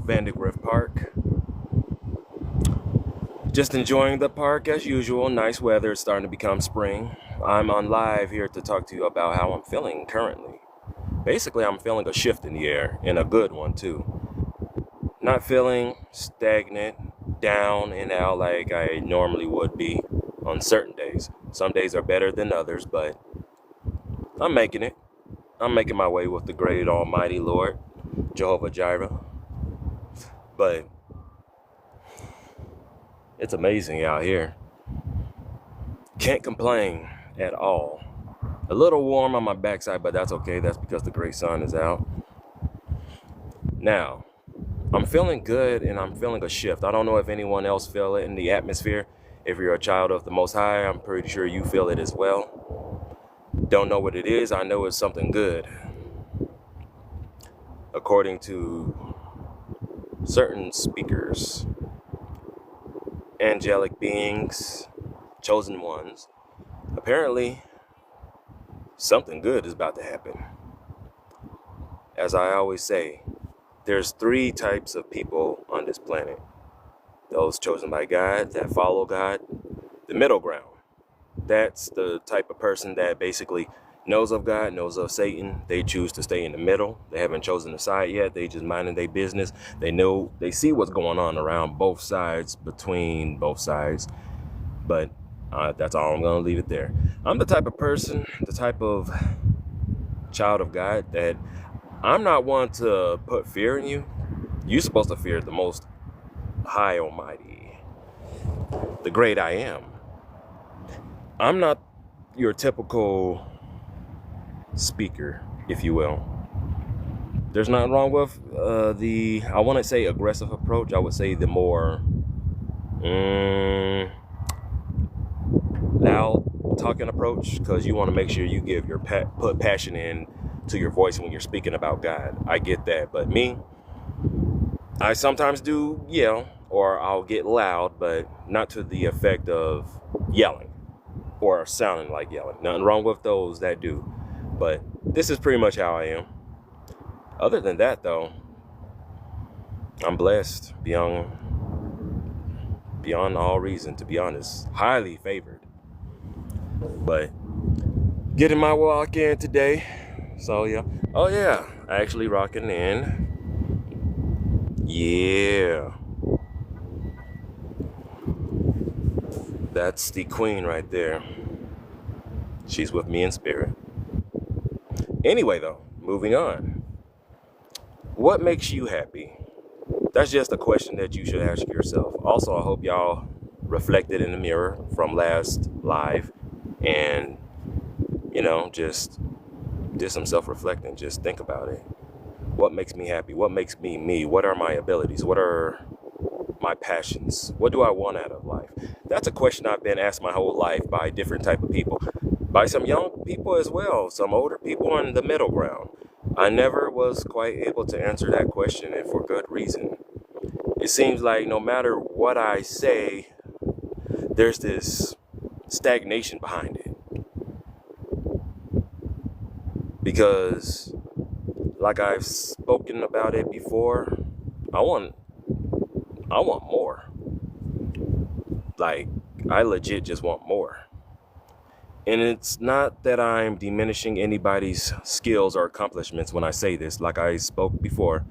Vandergrift Park. Just enjoying the park as usual. Nice weather. It's starting to become spring. I'm on live here to talk to you about how I'm feeling currently. Basically, I'm feeling a shift in the air, and a good one too. Not feeling stagnant, down and out like I normally would be on certain days. Some days are better than others, but I'm making it. I'm making my way with the great almighty Lord, Jehovah Jireh. But it's amazing out here. Can't complain at all. A little warm on my backside, but that's okay. That's because the great sun is out. Now, I'm feeling good and I'm feeling a shift. I don't know if anyone else feel it in the atmosphere. If you're a child of the Most High, I'm pretty sure you feel it as well. Don't know what it is. I know it's something good. According to certain speakers, angelic beings, chosen ones, apparently something good is about to happen. As I always say, there's three types of people on this planet. Those chosen by God, that follow God, the middle ground. That's the type of person that basically knows of God, knows of Satan. They choose to stay in the middle. They haven't chosen a side yet. They just minding their business. They know, they see what's going on around both sides, between both sides. But that's all. I'm going to leave it there. I'm the type of person, the type of child of God that I'm not one to put fear in you. You're supposed to fear the Most High Almighty, the great I am. I'm not your typical speaker, if you will. There's nothing wrong with I want to say aggressive approach. I would say the more loud talking approach, because you want to make sure you give your put passion in to your voice when you're speaking about God. I get that, but me, I sometimes do yell or I'll get loud, but not to the effect of yelling or sounding like yelling. Nothing wrong with those that do, but this is pretty much how I am. Other than that, though, I'm blessed beyond all reason, to be honest. Highly favored. But getting my walk in today. So yeah. Oh yeah, actually rocking in. Yeah. That's the queen right there. She's with me in spirit. Anyway, though, moving on. What makes you happy? That's just a question that you should ask yourself. Also, I hope y'all reflected in the mirror from last live and, just did some self-reflecting. Just think about it. What makes me happy? What makes me me? What are my abilities? What are my passions? What do I want out of life? That's a question I've been asked my whole life by different type of people, by some young people as well, some older people in the middle ground. I never was quite able to answer that question, and for good reason. It seems like no matter what I say, there's this stagnation behind it. Because, like I've spoken about it before, I want more. Like, I legit just want more. And it's not that I'm diminishing anybody's skills or accomplishments when I say this, like I spoke before.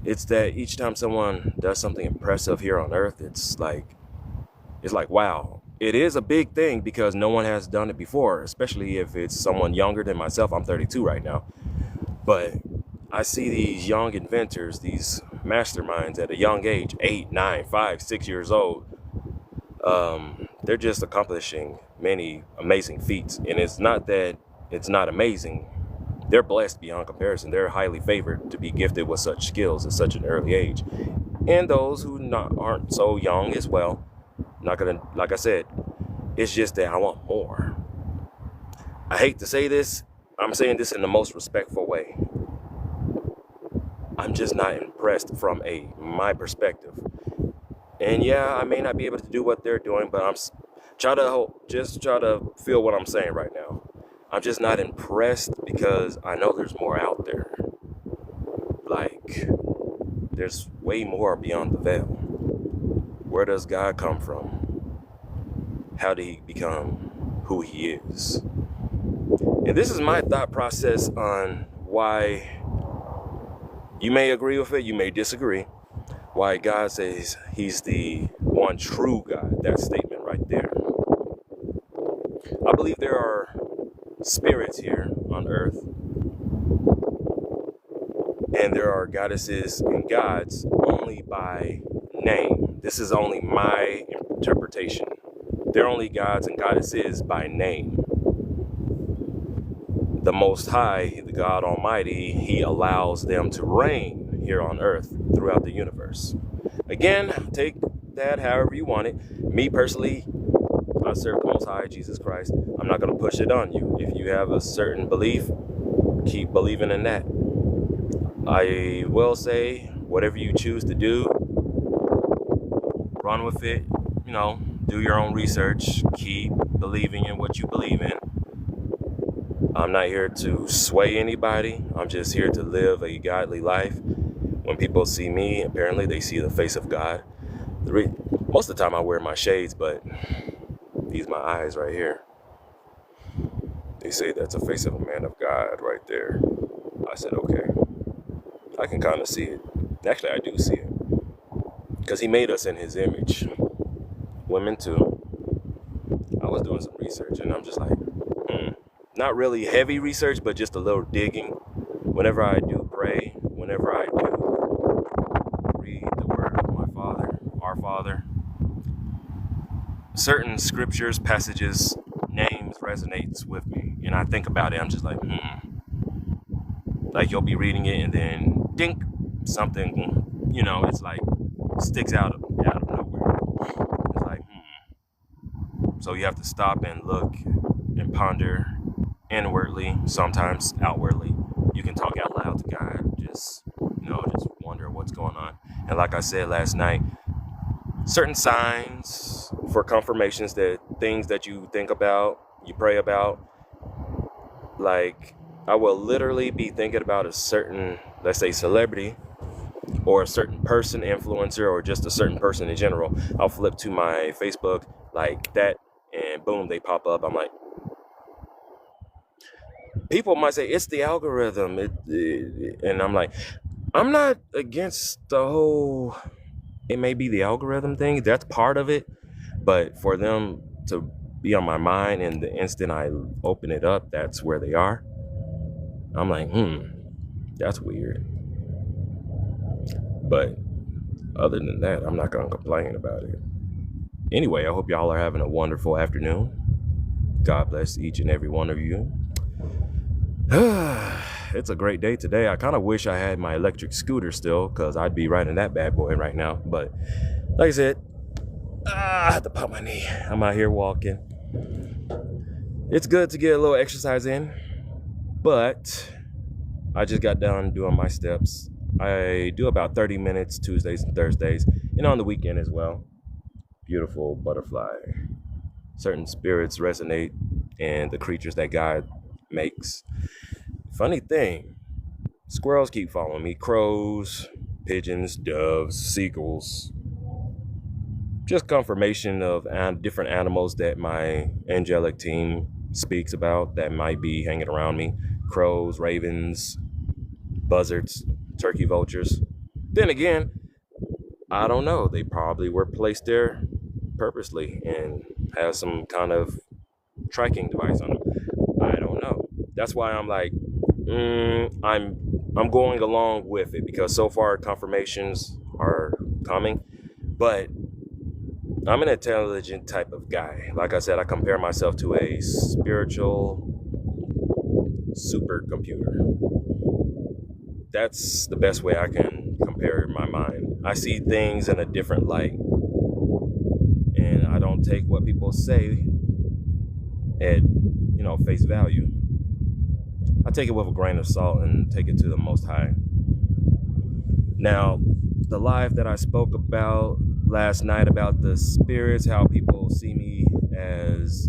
It's that each time someone does something impressive here on earth, it's like, wow. It is a big thing because no one has done it before, especially if it's someone younger than myself. I'm 32 right now. But I see these young inventors, these masterminds at a young age, 8, 9, 5, 6 years old. They're just accomplishing many amazing feats. And it's not that it's not amazing. They're blessed beyond comparison. They're highly favored to be gifted with such skills at such an early age. And those who aren't so young as well. Not gonna, like I said, it's just that I want more. I hate to say this. I'm saying this in the most respectful way. I'm just not impressed from my perspective. And yeah, I may not be able to do what they're doing, but I'm try to feel what I'm saying right now. I'm just not impressed because I know there's more out there. Like, there's way more beyond the veil. Where does God come from? How did he become who he is? And this is my thought process on why you may agree with it, you may disagree. Why God says he's the one true God. That statement right there. I believe there are spirits here on earth, and there are goddesses and gods only by name. This is only my interpretation. They're only gods and goddesses by name. The Most High, the God Almighty, he allows them to reign here on earth throughout the universe. Again, take that however you want it. Me personally, I serve the Most High, Jesus Christ. I'm not going to push it on you. If you have a certain belief, keep believing in that. I will say, whatever you choose to do, run with it. You know, do your own research. Keep believing in what you believe in. I'm not here to sway anybody. I'm just here to live a godly life. When people see me, apparently they see the face of God. Most of the time I wear my shades, but these are my eyes right here. They say that's a face of a man of God right there. I said, okay. I can kind of see it. Actually, I do see it. Because he made us in his image. Women too. I was doing some research and I'm just like, not really heavy research, but just a little digging. Whenever I do pray, whenever I do read the word of my Father, our Father, certain scriptures, passages, names resonates with me. And I think about it, I'm just like, Like you'll be reading it and then dink, something, you know, it's like sticks out of nowhere. It's like, So you have to stop and look and ponder inwardly, sometimes outwardly. You can talk out loud to God, just wonder what's going on. And like I said last night, certain signs for confirmations that things that you think about, you pray about, like I will literally be thinking about a certain, let's say, celebrity or a certain person, influencer, or just a certain person in general. I'll flip to my Facebook like that and boom, they pop up. I'm like, people might say it's the algorithm, and I'm like, I'm not against the whole, it may be the algorithm thing, that's part of it, but for them to be on my mind and the instant I open it up, that's where they are. I'm like, that's weird. But other than that, I'm not gonna complain about it. Anyway, I hope y'all are having a wonderful afternoon. God bless each and every one of you. It's a great day today. I kind of wish I had my electric scooter still, because I'd be riding that bad boy right now. But like I said, I had to pop my knee. I'm out here walking. It's good to get a little exercise in, but I just got done doing my steps. I do about 30 minutes Tuesdays and Thursdays, and on the weekend as well. Beautiful butterfly. Certain spirits resonate in the creatures that God makes. Funny thing, squirrels keep following me, crows, pigeons, doves, seagulls. Just confirmation of different animals that my angelic team speaks about that might be hanging around me. Crows, ravens, buzzards, turkey vultures. Then again, I don't know. They probably were placed there purposely and have some kind of tracking device on them. I don't know. That's why I'm like, I'm going along with it, because so far confirmations are coming, but I'm an intelligent type of guy. Like I said, I compare myself to a spiritual supercomputer. That's the best way I can compare my mind. I see things in a different light, and I don't take what people say at face value. I take it with a grain of salt and take it to the Most High. Now, the live that I spoke about last night about the spirits, how people see me as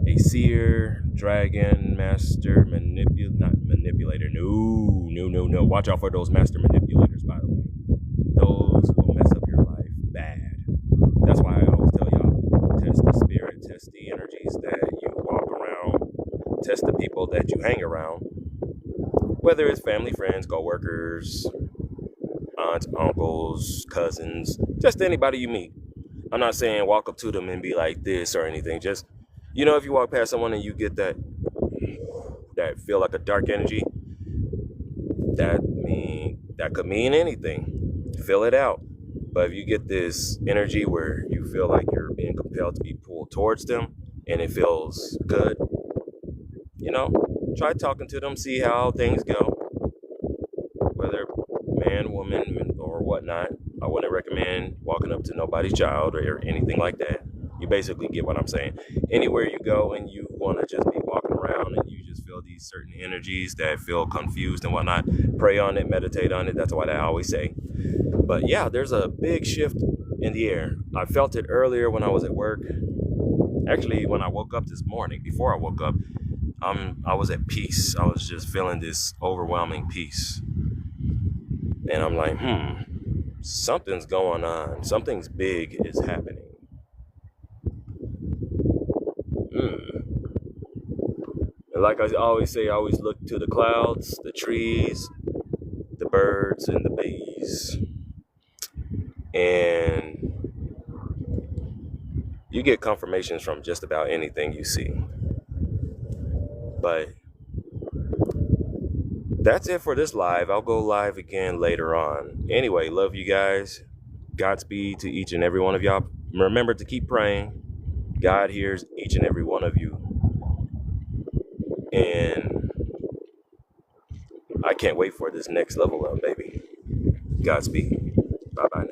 a seer, dragon, master, not manipulator. No. Watch out for those master manipulators, by the way. people that you hang around, whether it's family, friends, coworkers, aunts, uncles, cousins, just anybody you meet. I'm not saying walk up to them and be like this or anything. Just, if you walk past someone and you get that feel like a dark energy, that could mean anything. Fill it out. But if you get this energy where you feel like you're being compelled to be pulled towards them and it feels good, try talking to them, see how things go, whether man, woman, or whatnot. I wouldn't recommend walking up to nobody's child or anything like that. You basically get what I'm saying. Anywhere you go and you want to just be walking around and you just feel these certain energies that feel confused and whatnot, pray on it, meditate on it. That's what I always say. But yeah, there's a big shift in the air. I felt it earlier when I was at work. Actually, when I woke up this morning, before I woke up, I was at peace. I was just feeling this overwhelming peace. And I'm like, something's going on. Something's big is happening. And like I always say, I always look to the clouds, the trees, the birds, and the bees. And you get confirmations from just about anything you see. But that's it for this live. I'll go live again later on. Anyway, love you guys. Godspeed to each and every one of y'all. Remember to keep praying. God hears each and every one of you. And I can't wait for this next level up, baby. Godspeed. Bye-bye now.